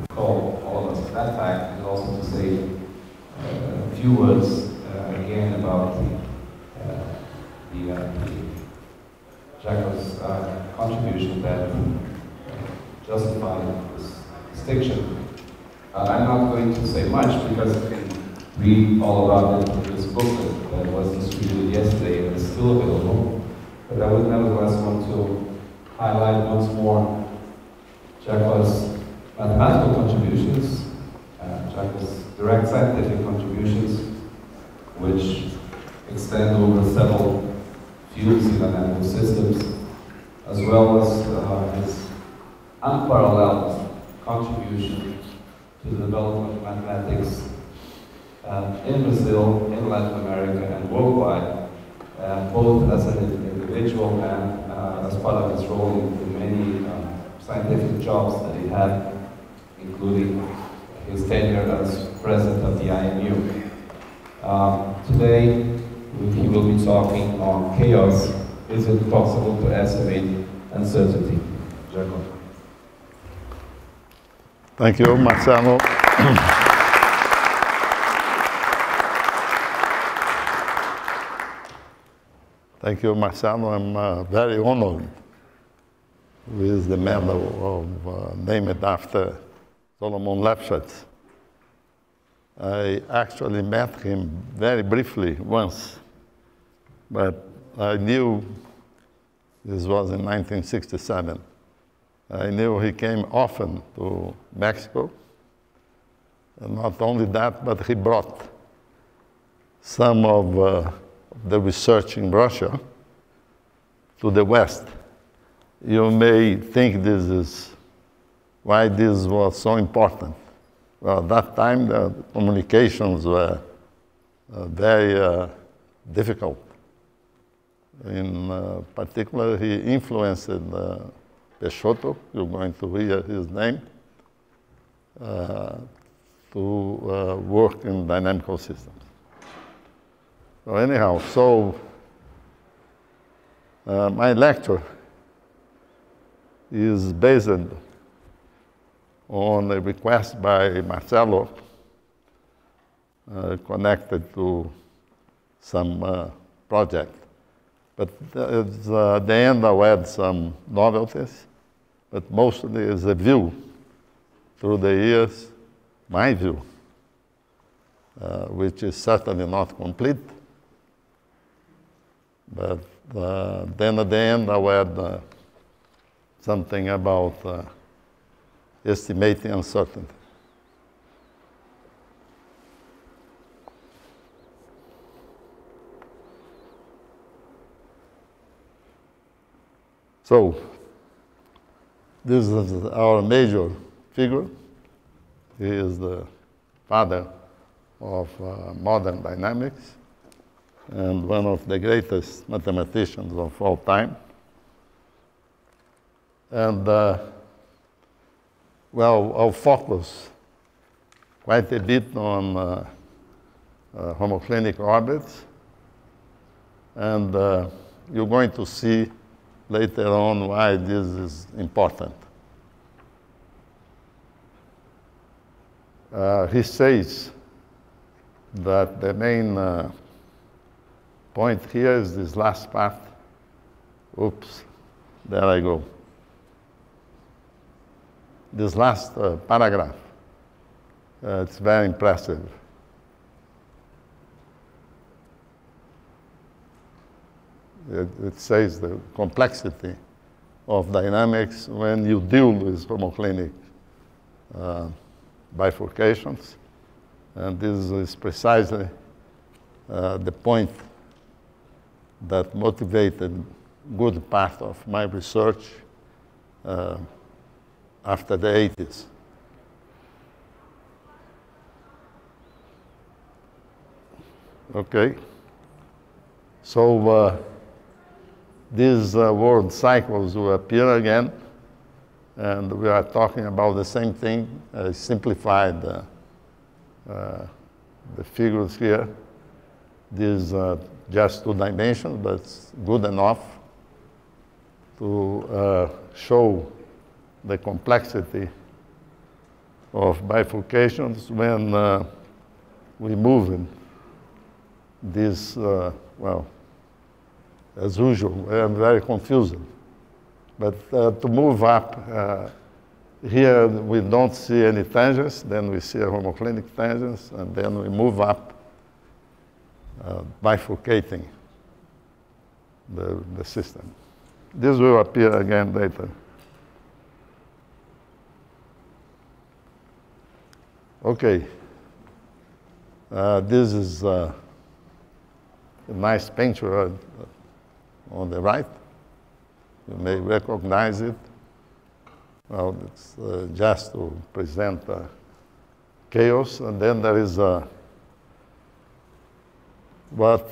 recall all of us that fact, and also to say a few words again about Jacob's contribution that justified this distinction. I'm not going to say much because you can read all about it in this booklet that was distributed yesterday and is still available. But I would nevertheless want to highlight once more Jacob's mathematical contributions, Jacob's direct scientific contributions, which extend over several fields in dynamical systems, as well as his unparalleled contribution to the development of mathematics in Brazil, in Latin America, and worldwide, both as an individual and as part of his role in many scientific jobs that he had, including his tenure as president of the IMU. Today, he will be talking on chaos. Is it possible to estimate uncertainty? Jacob. Thank you, Marcelo. Thank you, Marcelo. I'm very honored with the medal of named after Solomon Lefschetz. I actually met him very briefly once, but I knew this was in 1967. I knew he came often to Mexico, and not only that, but he brought some of the research in Russia to the West. You may think this is why this was so important. Well, at that time, the communications were very difficult. In particular, he influenced Peixoto, you're going to hear his name, to work in dynamical systems. So anyhow, my lecture is based on a request by Marcelo connected to some project. But at the end I'll add some novelties, but mostly is a view through the years, my view, which is certainly not complete. But then at the end I'll add something about estimating uncertainty. So, this is our major figure. He is the father of modern dynamics and one of the greatest mathematicians of all time. And well, I'll focus quite a bit on homoclinic orbits, and you're going to see later on why this is important. He says that the main point here is this last part. Oops, there I go. This last paragraph, it's very impressive. It says the complexity of dynamics when you deal with homoclinic bifurcations. And this is precisely the point that motivated good part of my research after the 80s. Okay. So these word cycles will appear again, and we are talking about the same thing. I simplified the figures here. These are just 2 dimensions, but it's good enough to show the complexity of bifurcations when we move in this, well, as usual, I am very confused. But to move up, here we don't see any tangents, then we see a homoclinic tangents, and then we move up, bifurcating the system. This will appear again later. Okay. This is a nice picture on the right. You may recognize it. Well, it's just to present chaos. And then there is what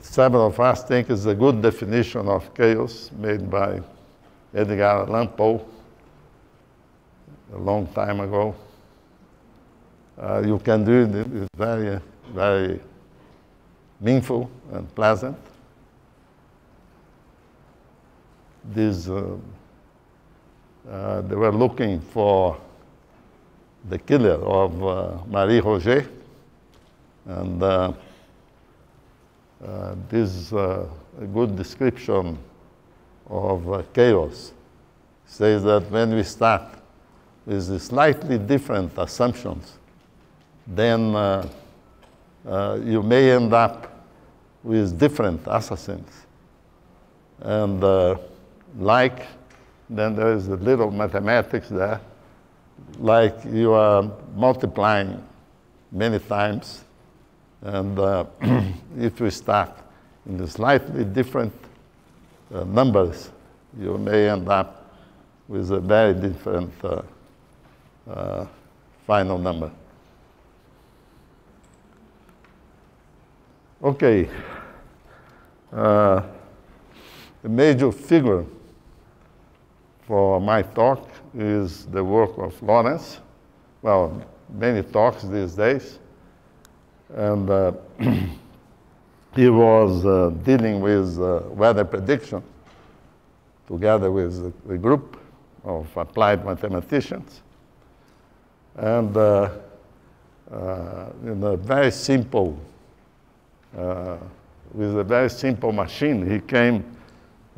several of us think is a good definition of chaos made by Edgar Allan Poe a long time ago. You can do it. It's very, very meaningful and pleasant. This, they were looking for the killer of Marie Roget, and this is a good description of chaos. It says that when we start with slightly different assumptions, then you may end up with different assassins. And then there is a little mathematics there, like you are multiplying many times, and if you start in the slightly different numbers, you may end up with a very different final number. Okay. The major figure for my talk is the work of Lawrence. Well, many talks these days. And he was dealing with weather prediction together with a group of applied mathematicians. And in a very simple, with a very simple machine, he came,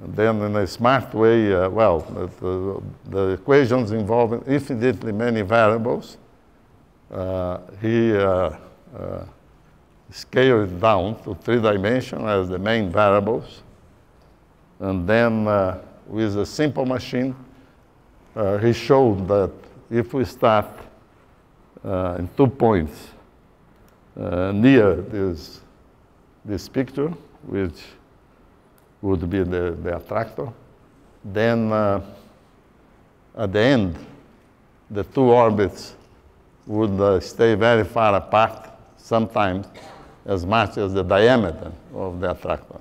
and then in a smart way, the equations involving infinitely many variables. He scaled it down to 3 dimensions as the main variables. And then with a simple machine, he showed that if we start in 2 points near this picture, which would be the attractor, then at the end, the 2 orbits would stay very far apart, sometimes as much as the diameter of the attractor.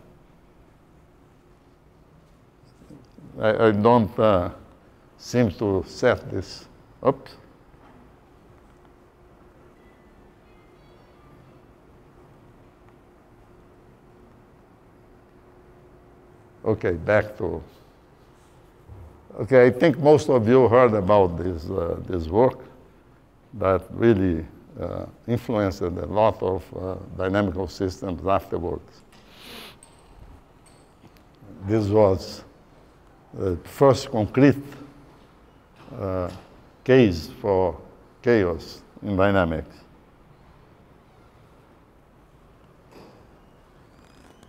I don't seem to set this up. Okay, back to. Okay, I think most of you heard about this work that really influenced a lot of dynamical systems afterwards. This was the first concrete case for chaos in dynamics.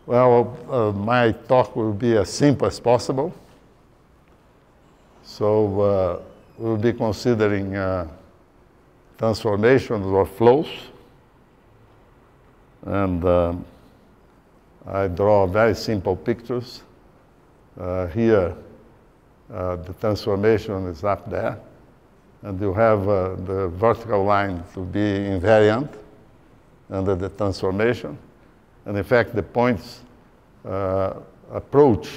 Well, my talk will be as simple as possible. So we'll be considering transformations or flows. And I draw very simple pictures. Here, the transformation is up there. And you have the vertical line to be invariant under the transformation. And in fact, the points approach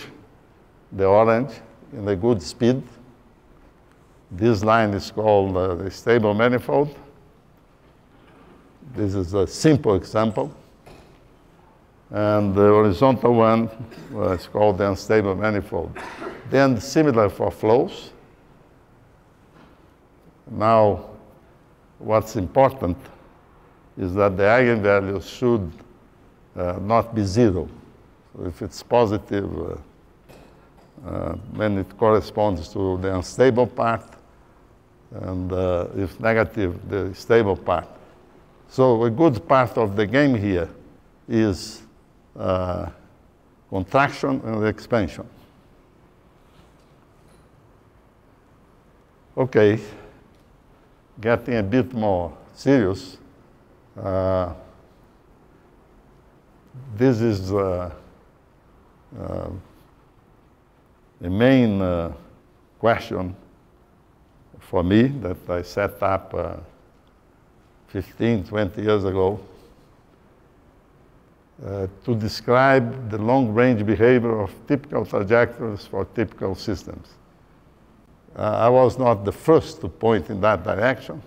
the orange in a good speed. This line is called the stable manifold. This is a simple example. And the horizontal one is called the unstable manifold. Then similar for flows. Now, what's important is that the eigenvalue should not be zero. So if it's positive, then it corresponds to the unstable part, and if negative, the stable part. So a good part of the game here is contraction and expansion. Okay, getting a bit more serious, this is the main question for me that I set up 15, 20 years ago to describe the long-range behavior of typical trajectories for typical systems. I was not the first to point in that direction.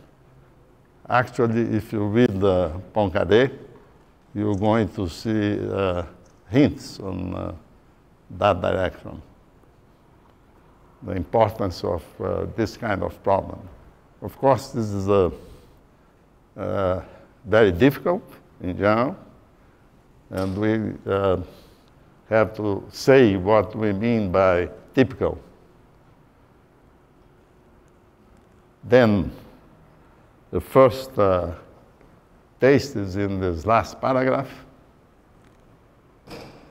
Actually, if you read Poincaré, you're going to see hints on that direction. The importance of this kind of problem. Of course, this is very difficult in general, and we have to say what we mean by typical. Then the first taste is in this last paragraph.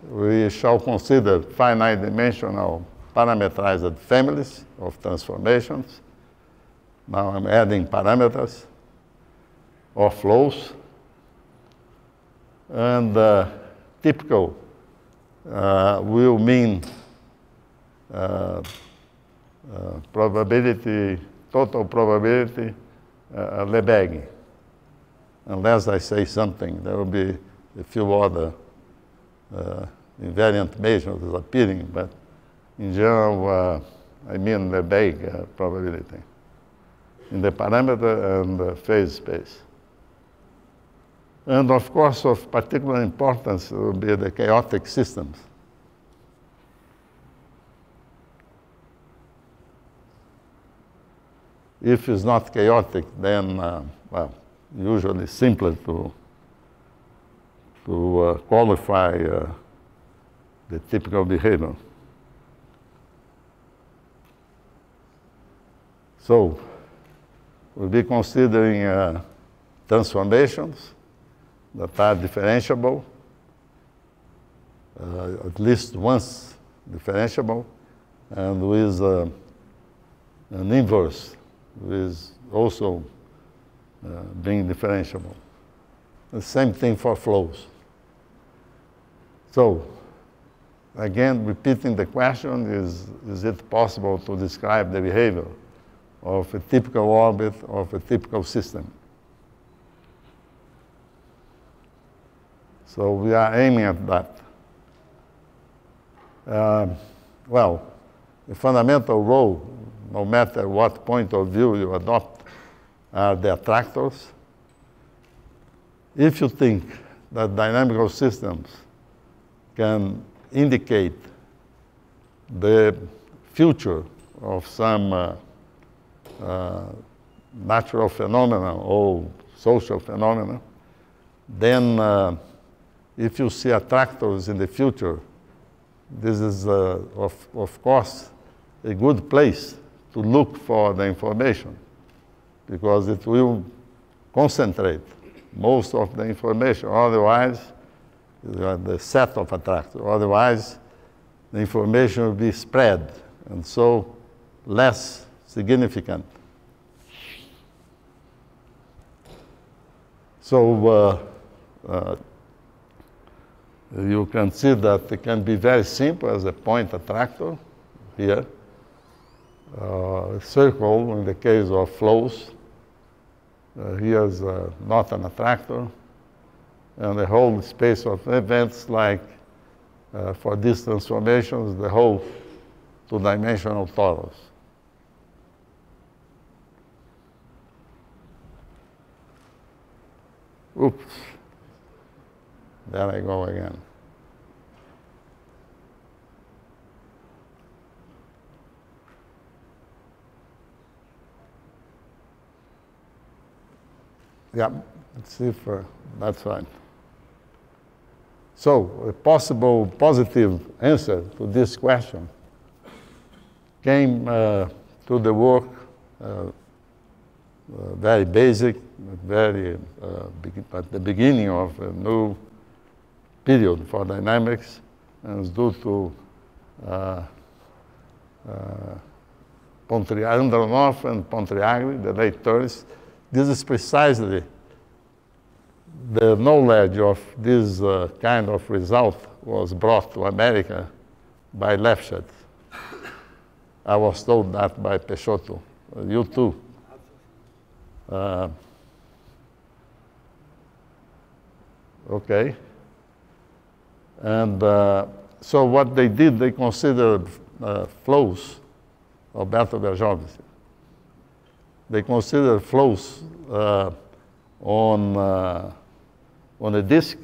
We shall consider finite-dimensional parameterized families of transformations. Now I'm adding parameters or flows. And typical will mean probability, total probability Lebesgue. Unless I say something, there will be a few other invariant measures appearing, but in general, I mean Lebesgue probability in the parameter and the phase space. And of course, of particular importance will be the chaotic systems. If it's not chaotic, then, well, usually simpler to qualify the typical behavior. So we'll be considering transformations that are differentiable, at least once differentiable, and with an inverse, with also being differentiable. The same thing for flows. So, again, repeating the question, is it possible to describe the behavior of a typical orbit of a typical system? So we are aiming at that. Well, the fundamental role, no matter what point of view you adopt, are the attractors. If you think that dynamical systems can indicate the future of some natural phenomena or social phenomena, then if you see attractors in the future, this is, of course, a good place to look for the information, because it will concentrate most of the information. Otherwise, the set of attractors. Otherwise, the information will be spread, and so less significant. So you can see that it can be very simple as a point attractor here. A circle in the case of flows. Here's not an attractor. And the whole space of events, like for these transformations, the whole two-dimensional torus. Oops. There I go again. Yeah, let's see if that's right. So, a possible positive answer to this question came through the work, very basic, very at the beginning of a new period for dynamics, and it's due to Andronov and Pontriagli, the late 30s. This is precisely the knowledge of this kind of result was brought to America by Lefschetz. I was told that by Peixoto. You too. Okay. And so what they did, they considered flows, Alberto Berjones. They considered flows on a disk,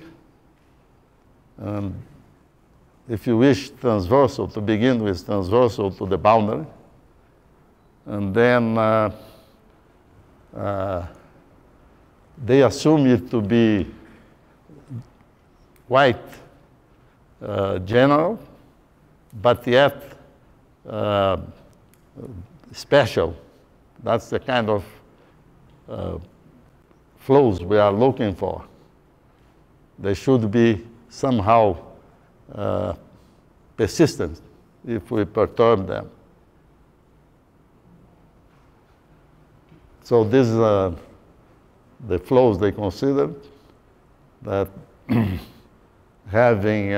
and if you wish, transversal, to begin with, transversal to the boundary, and then they assume it to be quite general, but yet special. That's the kind of flows we are looking for. They should be somehow persistent if we perturb them. So these are the flows they considered, that having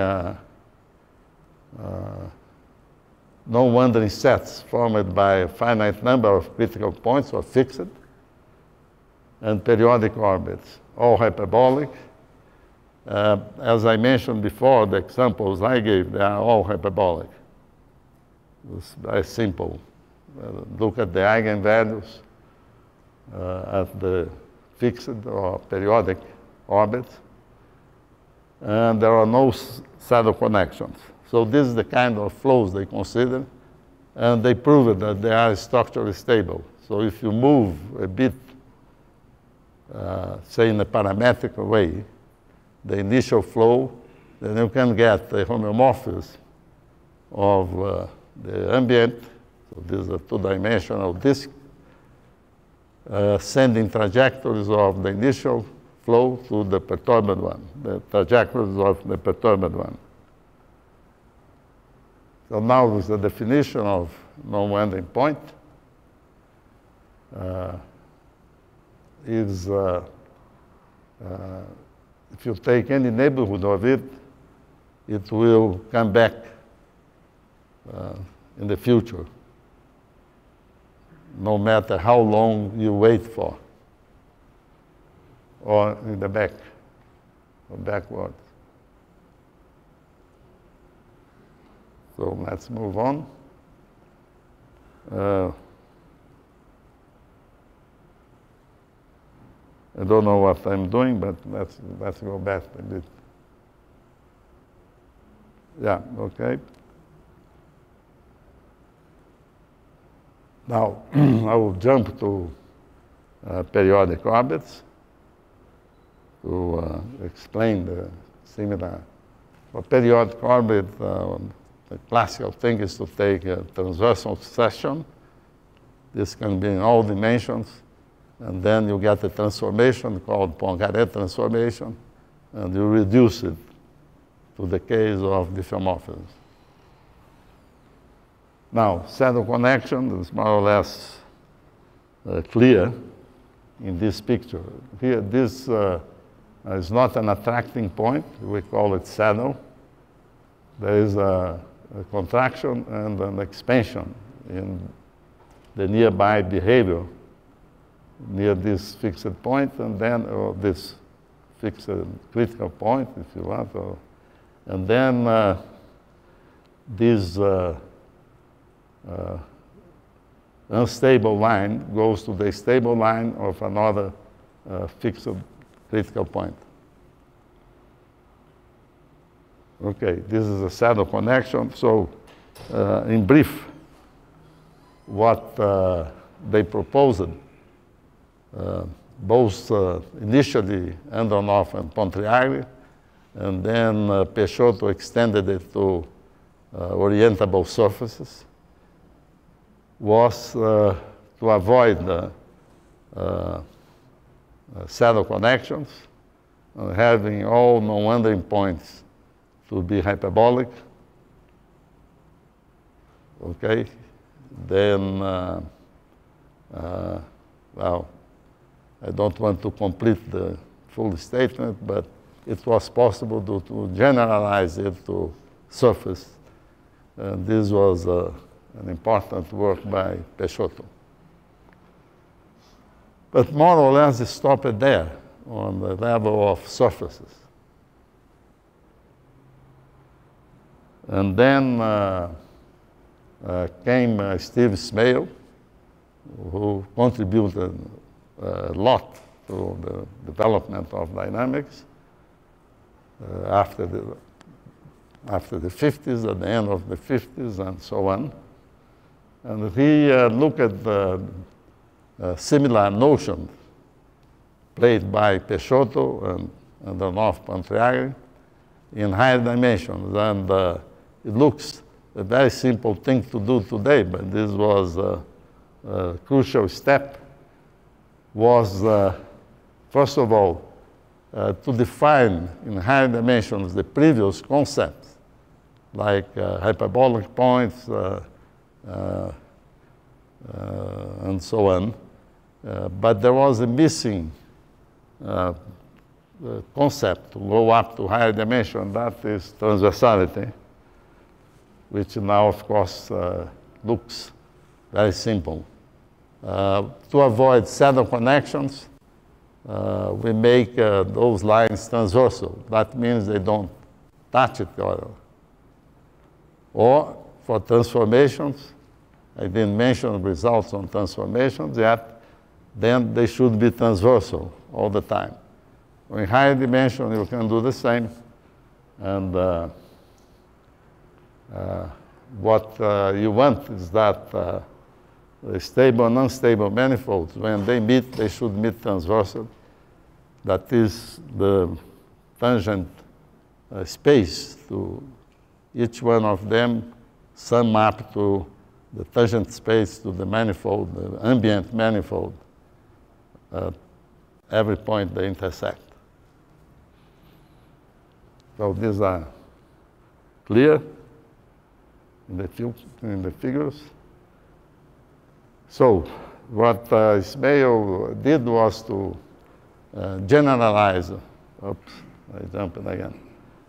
non-wandering sets formed by a finite number of critical points or fixed, and periodic orbits, all hyperbolic. As I mentioned before, the examples I gave, they are all hyperbolic. It's very simple. Look at the eigenvalues at the fixed or periodic orbits, and there are no saddle connections. So this is the kind of flows they consider, and they proved that they are structurally stable. So if you move a bit, say in a parametric way, the initial flow, then you can get a homeomorphism of the ambient. So this is a two-dimensional disk, sending trajectories of the initial flow to the perturbed one, the trajectories of the perturbed one. So now is the definition of non-wandering point. If you take any neighborhood of it, it will come back in the future, no matter how long you wait for, or in the back, or backwards. So let's move on. I don't know what I'm doing, but let's go back a bit. Yeah, okay. Now, I will jump to periodic orbits to explain the similar. For periodic orbit, the classical thing is to take a transversal succession. This can be in all dimensions. And then you get a transformation called Poincaré transformation, and you reduce it to the case of diffeomorphisms. Now, saddle connection is more or less clear in this picture. Here, this is not an attracting point. We call it saddle. There is a contraction and an expansion in the nearby behavior near this fixed point, and then this fixed critical point, if you want, and then this unstable line goes to the stable line of another fixed critical point. Okay, this is a saddle connection. So, in brief, what they proposed both initially Andronov and Pontriagli, and then Peixoto extended it to orientable surfaces, was to avoid saddle connections, having all non-wandering points to be hyperbolic. Okay, then, well, I don't want to complete the full statement, but it was possible to generalize it to surface. And this was an important work by Peixoto. But more or less it stopped there on the level of surfaces. And then came Steve Smale, who contributed a lot to the development of dynamics after the 50s, at the end of the 50s, and so on. And he looked at the similar notion played by Peixoto and the North Pontriagli in higher dimensions. And it looks a very simple thing to do today, but this was a crucial step, was, first of all, to define in higher dimensions the previous concepts, like hyperbolic points and so on. But there was a missing concept to go up to higher dimension, that is transversality, which now, of course, looks very simple. To avoid saddle connections, we make those lines transversal. That means they don't touch each other. Or for transformations, I didn't mention results on transformations yet, then they should be transversal all the time. In higher dimension, you can do the same. And what you want is that the stable and unstable manifolds, when they meet, they should meet transversal. That is the tangent space to each one of them sum up to the tangent space to the manifold, the ambient manifold, at every point they intersect. So these are clear in the figures. So what Smale did was to generalize, oops, I jumped again.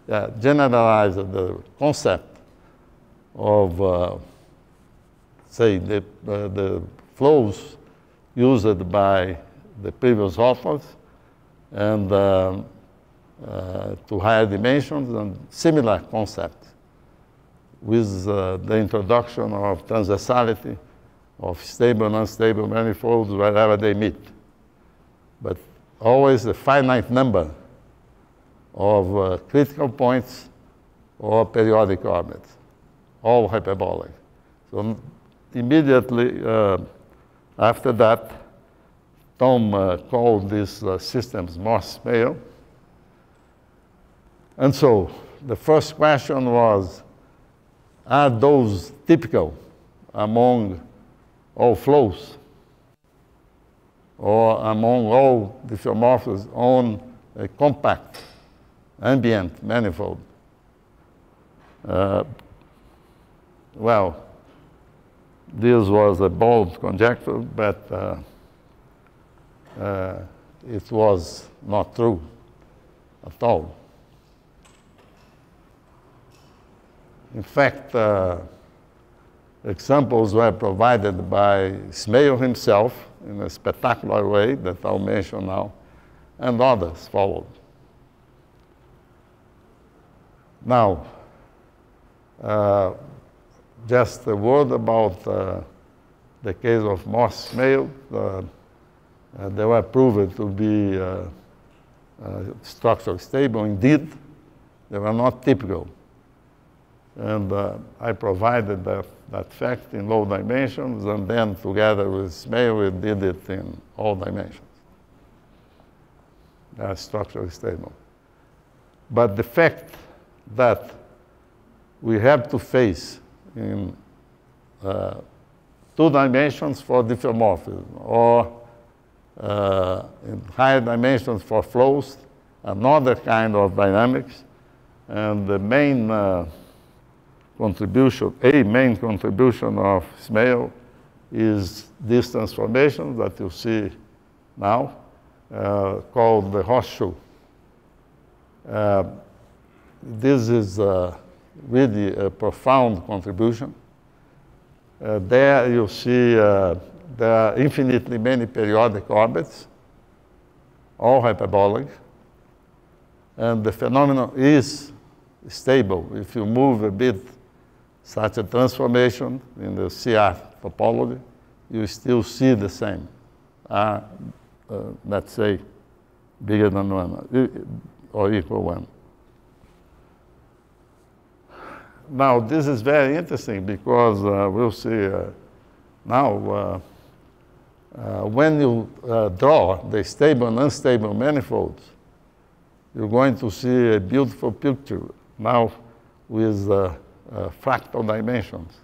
Yeah, generalize the concept of, say, the flows used by the previous authors and to higher dimensions and similar concepts with the introduction of transversality of stable and unstable manifolds wherever they meet. But always a finite number of critical points or periodic orbits, all hyperbolic. So immediately after that, Tom called these systems Morse-Smale. And so the first question was, are those typical among all flows or among all diffeomorphisms on a compact ambient manifold? Well, this was a bold conjecture, but it was not true at all. In fact, examples were provided by Smale himself in a spectacular way that I'll mention now, and others followed. Now, just a word about the case of Morse-Smale. They were proven to be structurally stable. Indeed, they were not typical. And I provided that fact in low dimensions, and then together with Smale, we did it in all dimensions. They are structurally stable. But the fact that we have to face in 2 dimensions for diffeomorphism, or in higher dimensions for flows, another kind of dynamics, and the main contribution, a main contribution of Smale is this transformation that you see now, called the horseshoe. This is really a profound contribution. There you see there are infinitely many periodic orbits, all hyperbolic, and the phenomenon is stable. If you move a bit such a transformation in the CR topology, you still see the same. Let's say bigger than 1 or equal 1. Now, this is very interesting because we'll see now when you draw the stable and unstable manifolds, you're going to see a beautiful picture now with fractal dimensions.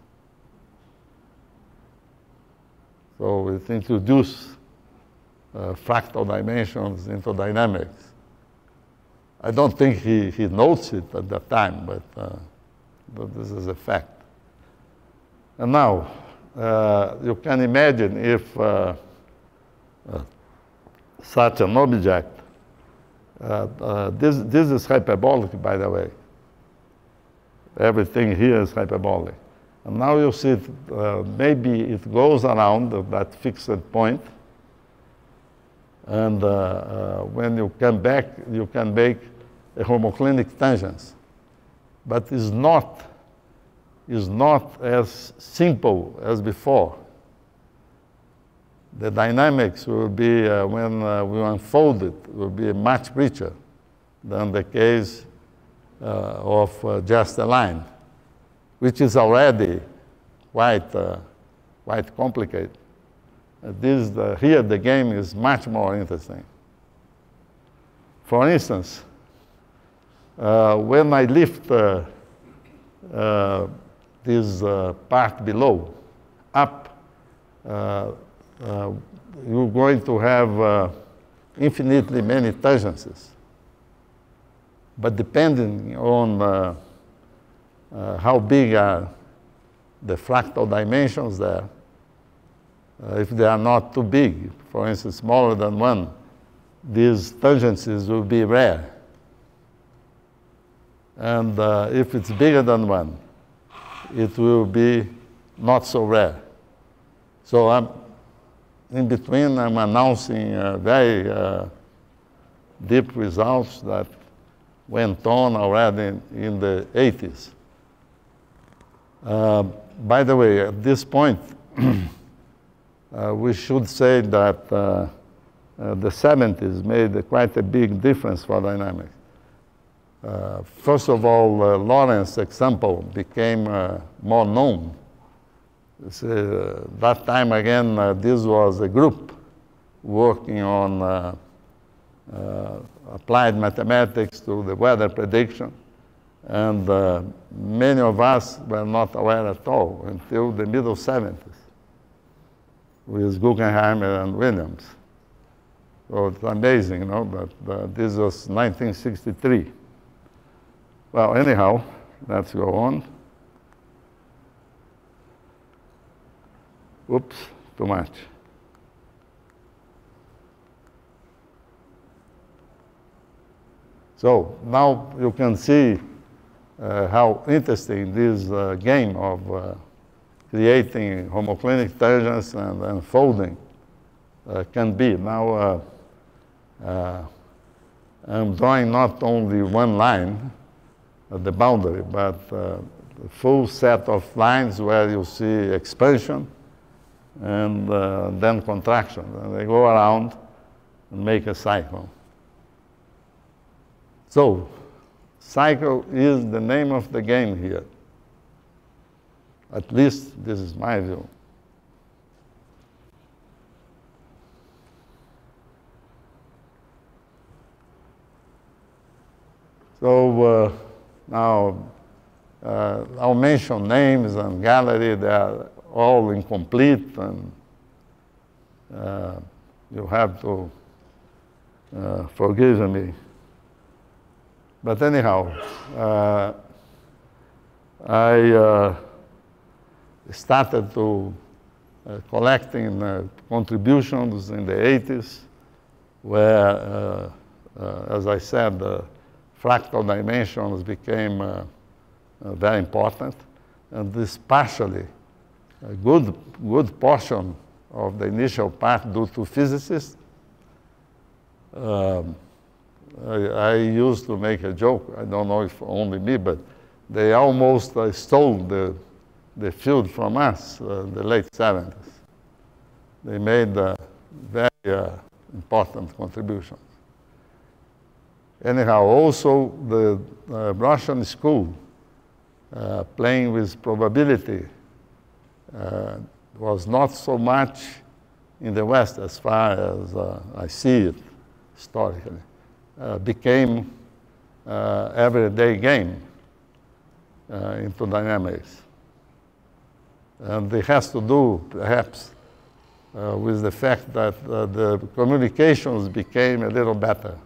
So it introduced fractal dimensions into dynamics. I don't think he notes it at that time, but this is a fact. And now, you can imagine if such an object, this is hyperbolic, by the way. Everything here is hyperbolic. And now you see maybe it goes around that fixed point, and when you come back, you can make a homoclinic tangents. But is not as simple as before. The dynamics will be, when we unfold it, will be much richer than the case of just a line, which is already quite complicated. Here the game is much more interesting. For instance, when I lift this part below up, you're going to have infinitely many tangencies. But depending on how big are the fractal dimensions there, if they are not too big, for instance, smaller than 1, these tangencies will be rare. And if it's bigger than 1, it will be not so rare. So in between, I'm announcing very deep results that went on already in the 80s. By the way, at this point, we should say that the 70s made quite a big difference for dynamics. First of all, Lorentz example became more known. That time again, this was a group working on applied mathematics to the weather prediction, and many of us were not aware at all until the middle 70s with Guggenheim and Williams. So it's amazing, you know, but this was 1963. Well, anyhow, let's go on. Oops, too much. So now you can see how interesting this game of creating homoclinic tangents and unfolding can be. Now I'm drawing not only one line at the boundary, but a full set of lines where you see expansion and then contraction. And they go around and make a cycle. So, cycle is the name of the game here. At least this is my view. So now I'll mention names and gallery. They are all incomplete, and you have to forgive me. But anyhow, I started to collecting contributions in the 80s, where, as I said, fractal dimensions became very important, and this partially, a good portion of the initial part due to physicists. I used to make a joke, I don't know if only me, but they almost stole the field from us in the late 70s. They made very important contributions. Anyhow, also the Russian school, playing with probability, was not so much in the West as far as I see it historically. Became everyday game into dynamics. And it has to do, perhaps, with the fact that the communications became a little better.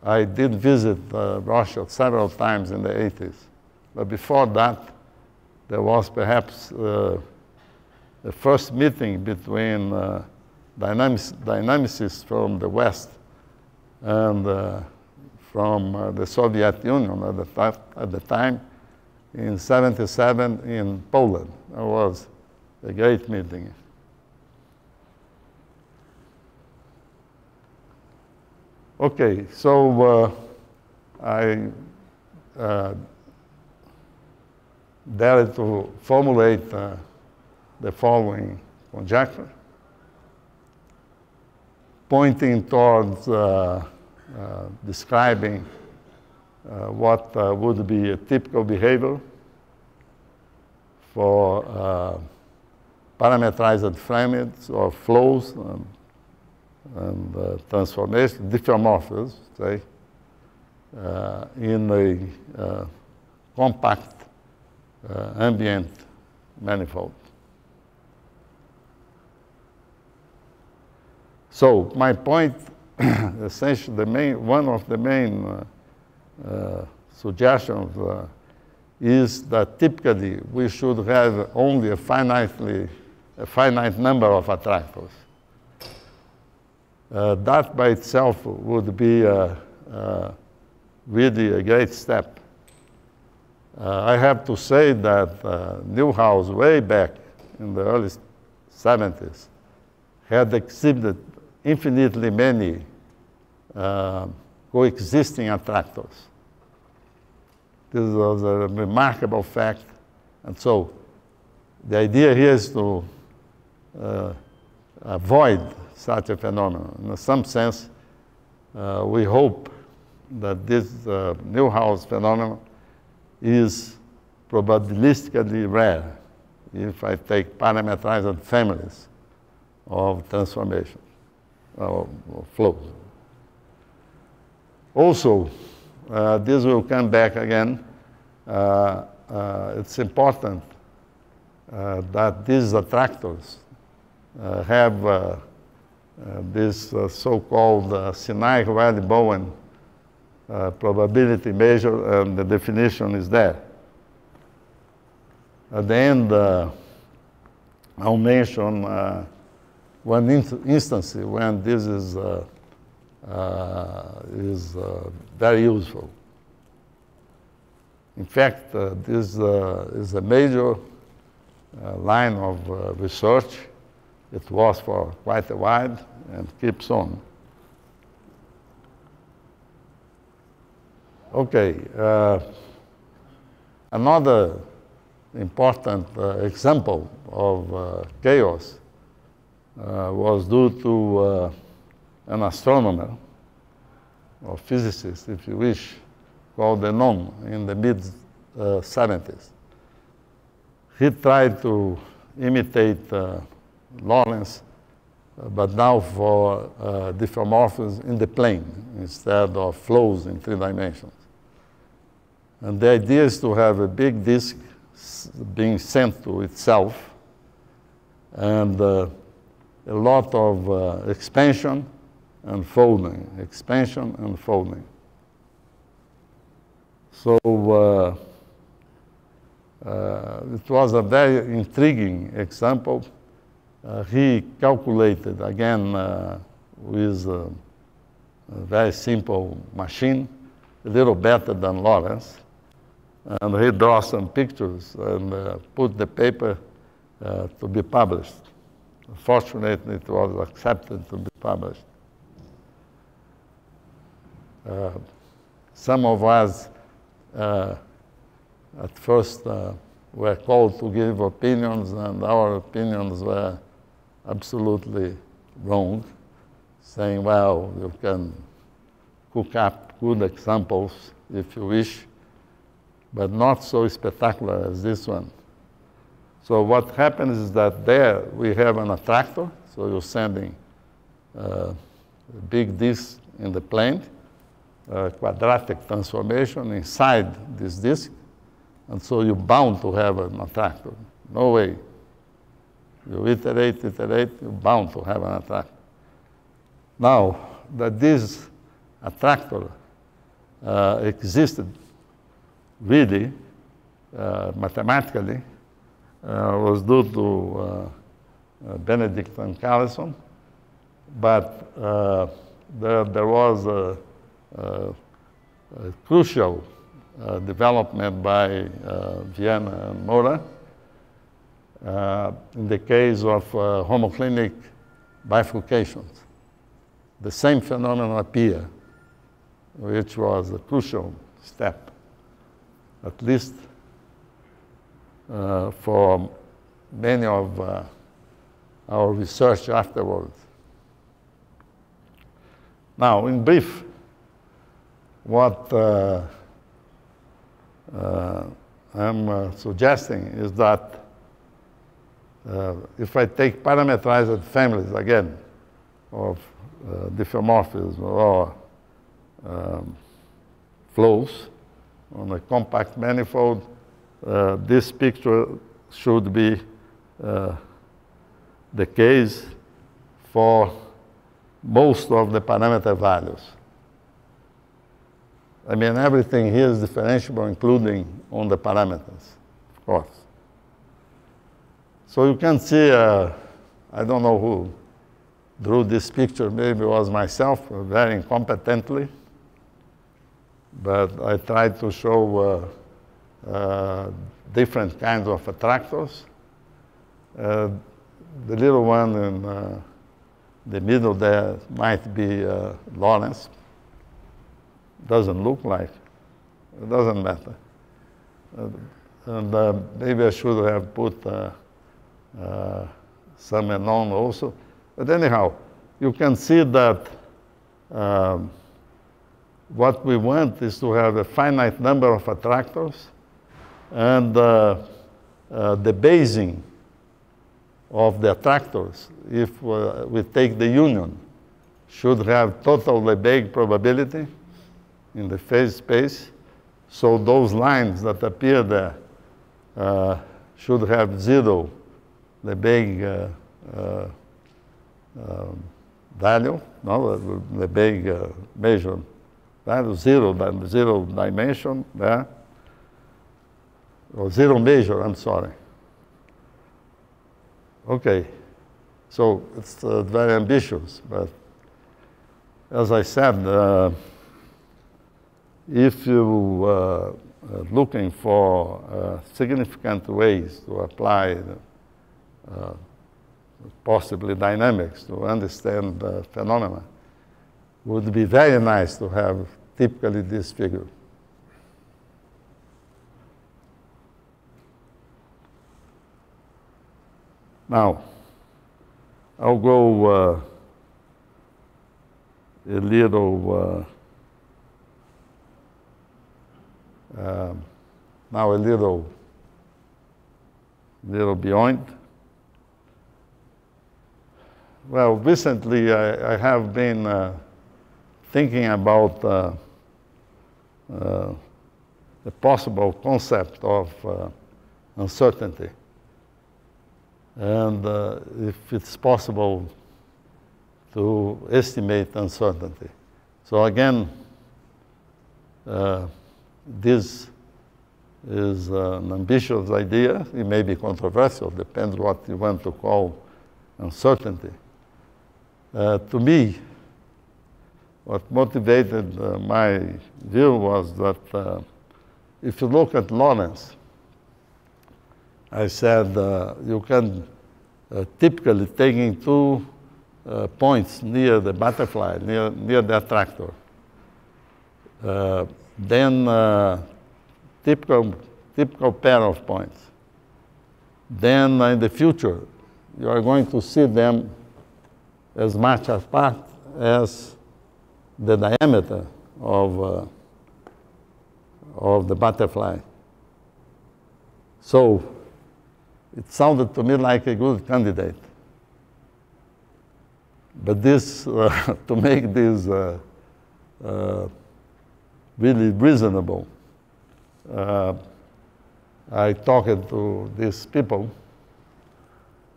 I did visit Russia several times in the 80s, but before that, there was perhaps the first meeting between dynamicists from the West and from the Soviet Union at the time in '77 in Poland. It was a great meeting. Okay, so I dared to formulate the following conjecture, pointing towards describing what would be a typical behavior for parameterized frames or flows and transformation, diffeomorphisms, say, in a compact ambient manifold. So my point, essentially, one of the main suggestions is that typically we should have only a finite number of attractors. That by itself would be really a great step. I have to say that Newhouse, way back in the early 70s, had exhibited infinitely many coexisting attractors. This was a remarkable fact. And so the idea here is to avoid such a phenomenon. In some sense, we hope that this Newhouse phenomenon is probabilistically rare if I take parameterized families of transformation or flows. Also, this will come back again. It's important that these attractors have this so-called Sinai-Wiley-Bowen probability measure, and the definition is there. At the end, I'll mention one instance when this is very useful. In fact, this is a major line of research. It was for quite a while and keeps on. Okay, another important example of chaos was due to an astronomer, or physicist, if you wish, called Denon in the mid-70s. He tried to imitate Lorentz but now for diffeomorphisms in the plane instead of flows in 3 dimensions. And the idea is to have a big disk being sent to itself and a lot of expansion and folding, expansion and folding. So it was a very intriguing example. He calculated, again, with a very simple machine, a little better than Lawrence, and he drew some pictures and put the paper to be published. Fortunately, it was accepted to be published. Some of us at first were called to give opinions, and our opinions were absolutely wrong, saying, well, you can cook up good examples if you wish, but not so spectacular as this one. So what happens is that there we have an attractor, so you're sending a big disk in the plane, a quadratic transformation inside this disk, and so you're bound to have an attractor. No way. You iterate, you're bound to have an attractor. Now, that this attractor existed really, mathematically, was due to Benedict and Carlson, but there was a crucial development by Vienna and Mora in the case of homoclinic bifurcations. The same phenomenon appeared, which was a crucial step, at least for many of our research afterwards. Now, in brief, what I'm suggesting is that if I take parameterized families, again, of diffeomorphisms or flows on a compact manifold, this picture should be the case for most of the parameter values. I mean, everything here is differentiable, including on the parameters, of course. So you can see, I don't know who drew this picture, maybe it was myself, very incompetently, but I tried to show different kinds of attractors. The little one in the middle there might be Lawrence. Doesn't look like. It doesn't matter. And maybe I should have put some unknown also. But anyhow, you can see that what we want is to have a finite number of attractors, and the basing of the attractors, if we take the union, should have total Lebesgue probability in the phase space. So those lines that appear there should have 0 Lebesgue value, no, Lebesgue measure value, 0 dimension there, or 0 measure, I'm sorry. Okay, so it's very ambitious, but as I said, if you are looking for significant ways to apply possibly dynamics to understand the phenomena, would be very nice to have typically this figure. Now, I'll go a little now a little beyond. well, recently I have been thinking about the possible concept of uncertainty. And if it's possible to estimate uncertainty. So again, this is an ambitious idea. It may be controversial, depends what you want to call uncertainty. To me, what motivated my view was that if you look at Lorentz, I said you can typically taking two points near the butterfly, near the attractor. Then typical pair of points. Then in the future, you are going to see them as much apart as the diameter of the butterfly. So it sounded to me like a good candidate. But this, to make this really reasonable, I talked to these people,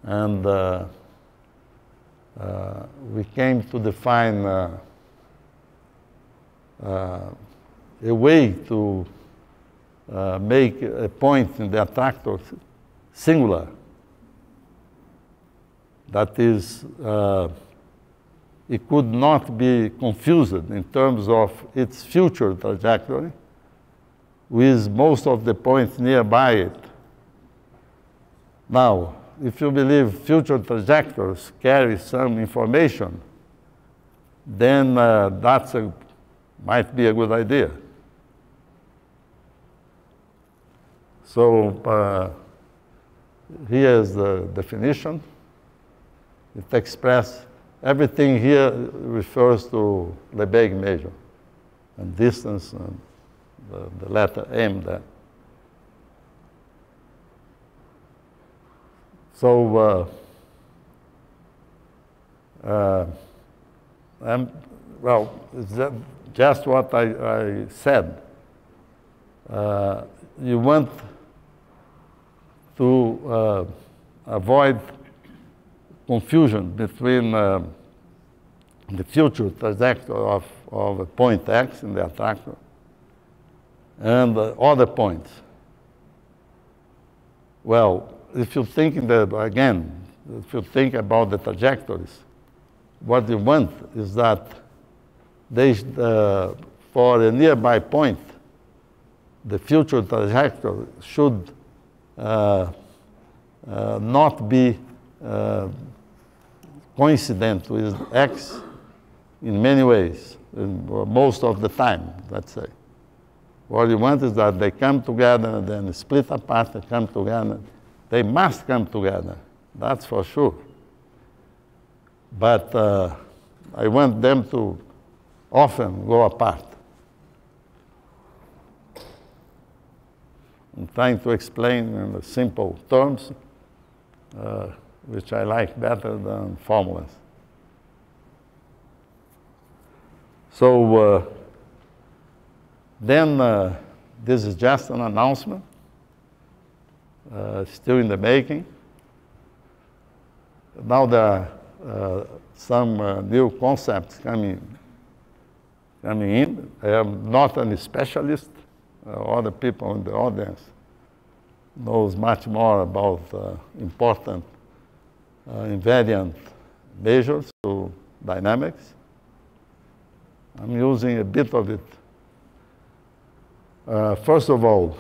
and we came to define a way to make a point in the attractor singular. That is, it could not be confused in terms of its future trajectory with most of the points nearby it. Now, if you believe future trajectories carry some information, then might be a good idea. So here's the definition. It expresses everything here refers to Lebesgue measure and distance and the letter M there. So, well, it's just what I said. You want to avoid confusion between the future trajectory of a point X in the attractor and other points. Well, if you think if you think about the trajectories, what you want is that they, for a nearby point, the future trajectory should not be coincident with X in many ways, most of the time, let's say. What you want is that they come together, then split apart, and come together. They must come together, that's for sure. But I want them to often go apart. I'm trying to explain in simple terms, which I like better than formulas. So then this is just an announcement, still in the making. Now there are some new concepts coming in. I am not a specialist. Other people in the audience knows much more about important invariant measures to dynamics. I'm using a bit of it. First of all,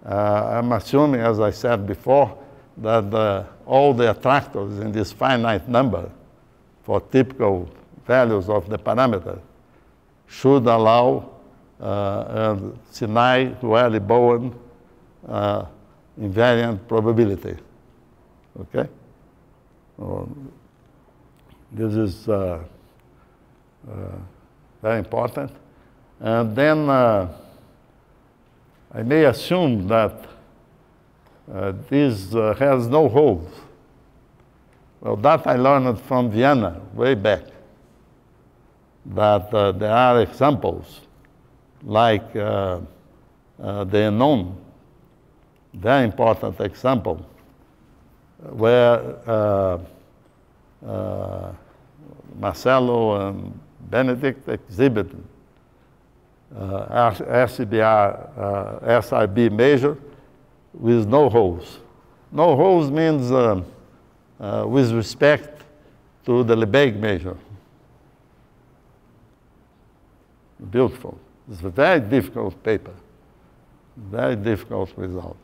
I'm assuming, as I said before, that all the attractors in this finite number for typical values of the parameter should allow Sinai-Rayleigh-Bowen invariant probability. Okay? This is very important. And then I may assume that this has no holes. Well, that I learned from Vienna, way back, that there are examples like the unknown, very important example, where Marcelo and Benedict exhibited RCBR, SIB major with no holes. No holes means with respect to the Lebesgue major. Beautiful. It's a very difficult paper, very difficult result.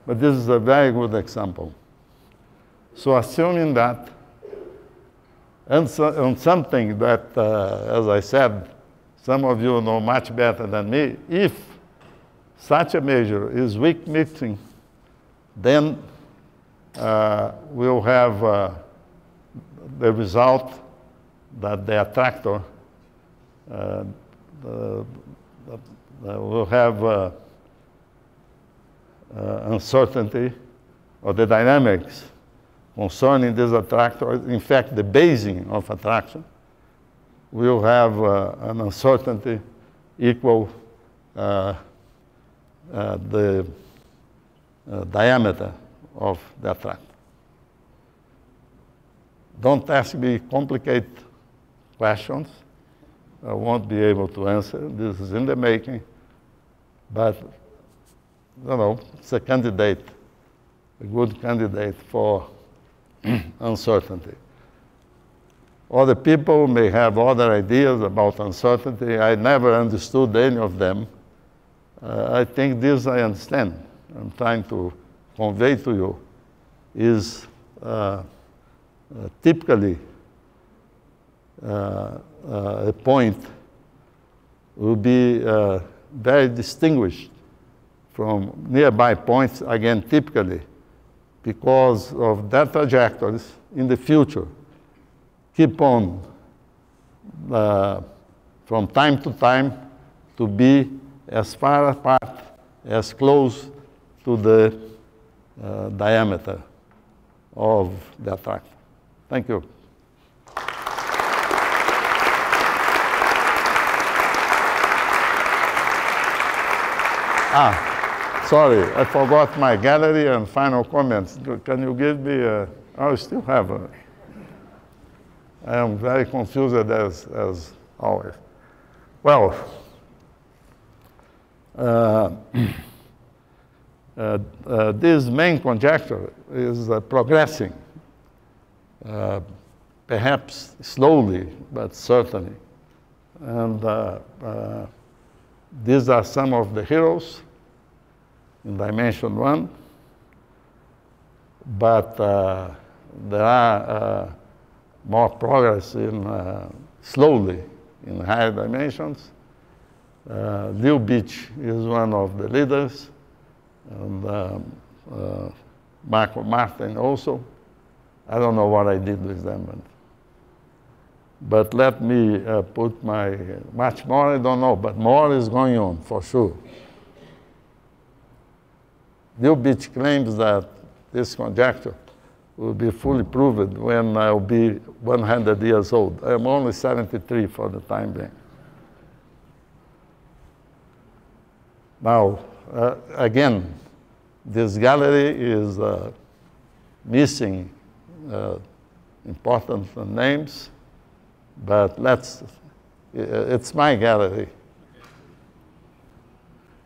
But this is a very good example. So assuming that, and something that, as I said, some of you know much better than me, if such a measure is weak mixing, then we'll have the result that the attractor will have uncertainty or the dynamics concerning this attractor. In fact, the basing of attraction will have an uncertainty equal the diameter of the attractor. Don't ask me complicated questions. I won't be able to answer. This is in the making. But, you know, it's a candidate, a good candidate for uncertainty. Other people may have other ideas about uncertainty. I never understood any of them. I think this I understand. I'm trying to convey to you is typically a point will be very distinguished from nearby points, again, typically, because of their trajectories in the future keep on, from time to time, to be as far apart, as close to the diameter of the attractor. Thank you. Sorry, I forgot my gallery and final comments. Can you give me I still have I am very confused as always. Well, this main conjecture is progressing, perhaps slowly, but certainly. And these are some of the heroes in dimension 1, but there are more progress in slowly in higher dimensions. Leo Beach is one of the leaders, and Marco Martin also. I don't know what I did with them. But let me put much more I don't know, but more is going on for sure. Leo Beach claims that this conjecture will be fully proved when I'll be 100 years old. I'm only 73 for the time being. Now, again, this gallery is missing important names, but it's my gallery.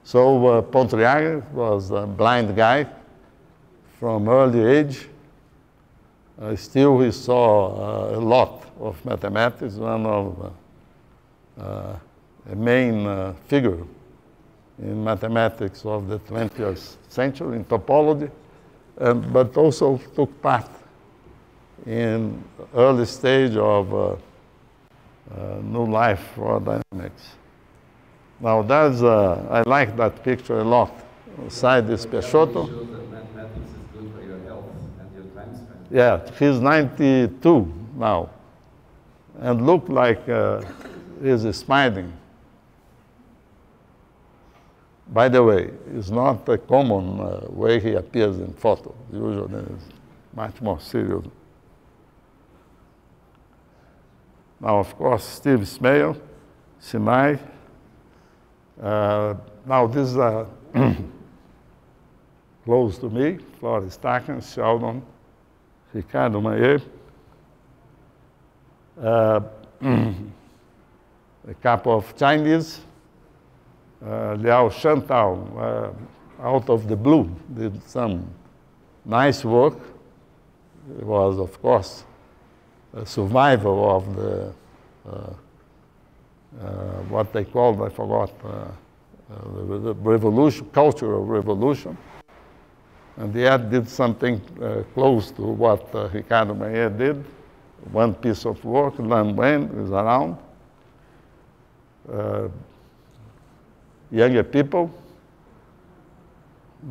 So Pontriaga was a blind guy from early age. Still, he saw a lot of mathematics, one of a main figure in mathematics of the 20th century in topology, but also took part in early stage of new life for dynamics. Now, I like that picture a lot. Side is Peixoto. Shows that mathematics is good for your health and your time spent. Yeah, he's 92 now, and look like he's smiling. By the way, it's not a common way he appears in photo. Usually it's much more serious. Now, of course, Steve Smail, Sinai. Now, this is close to me, Florida Stacken, Sheldon, Ricardo Mayer. A couple of Chinese, Liao Shantao, out of the blue, did some nice work. It was, of course, a survival of the, what they called, I forgot, the revolution, cultural revolution. And yet did something close to what Ricardo Mayer did. One piece of work, Lan Wen is around. Younger people,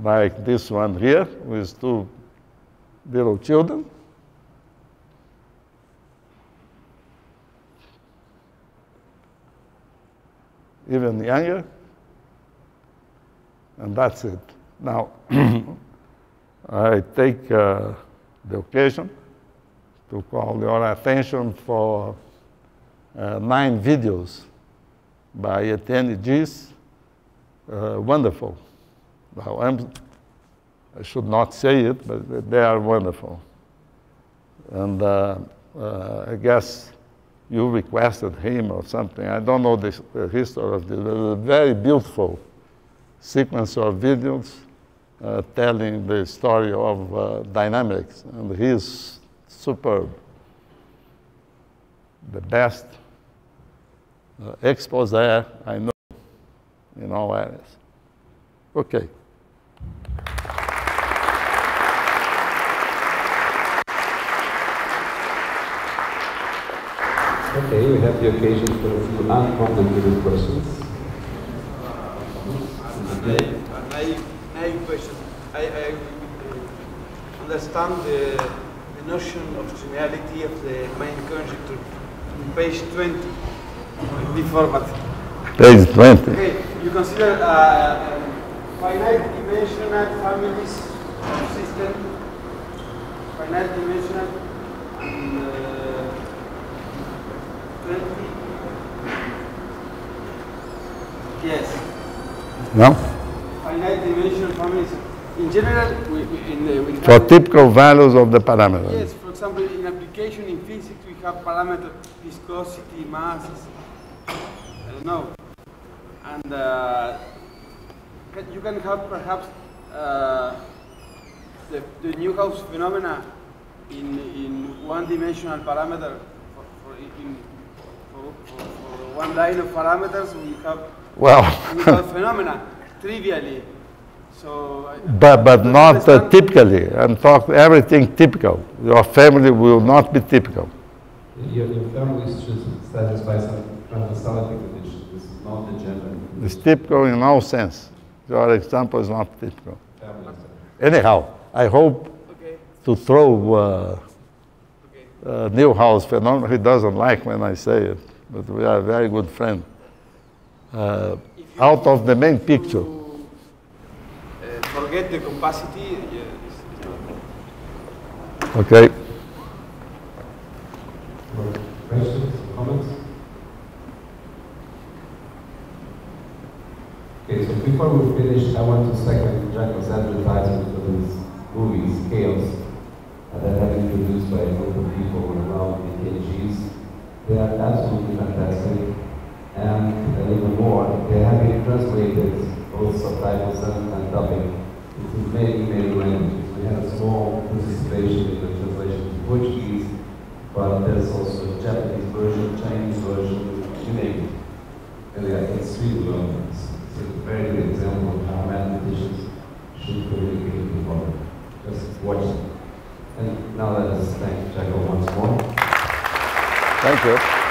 like this one here, with two little children. Even younger. And that's it. Now, I take the occasion to call your attention for 9 videos by Etienne Gis. Wonderful. Well, I should not say it, but they are wonderful. And I guess you requested him or something. I don't know the history of this. A very beautiful sequence of videos telling the story of dynamics. And he is superb. The best expose I know in all areas. Okay. Okay, we have the occasion for a few uncomplicated questions. Naive question. I understand the notion of triviality of the main conjecture in page 20 in the format. Page 20. Okay, you consider finite dimensional families of system, finite dimensional and 20. Yes. No? Finite dimensional families. In general, we For typical values of the parameters. Yes, for example, in application in physics, we have parameter viscosity, masses, I don't know. And you can have perhaps the Newhouse phenomena in one-dimensional parameter for one line of parameters. We have phenomena trivially. So, but not typically. I'm talking everything typical. Your family will not be typical. Your family should satisfy some transversality condition. This is not the gender. It's typical in all sense. Your example is not typical. Anyhow, I hope to throw Newhouse phenomenon. He doesn't like when I say it, but we are a very good friend. Out of the main picture. Forget the capacity. Okay. Questions, comments? Okay, so before we finish, I want to second Jacob's advertisement for these movies, Chaos, that have been produced by a group of people around the KGs. They are absolutely fantastic, and even more, they have been translated, both subtitles and dubbing, into many, many languages. We had a small participation in the translation to Portuguese, but there's also a Japanese version, Chinese version, you name it. And it's really learning. It's a very good example of how mathematicians should communicate with the world. Just watch it. And now let us thank Jacob once more. Thank you.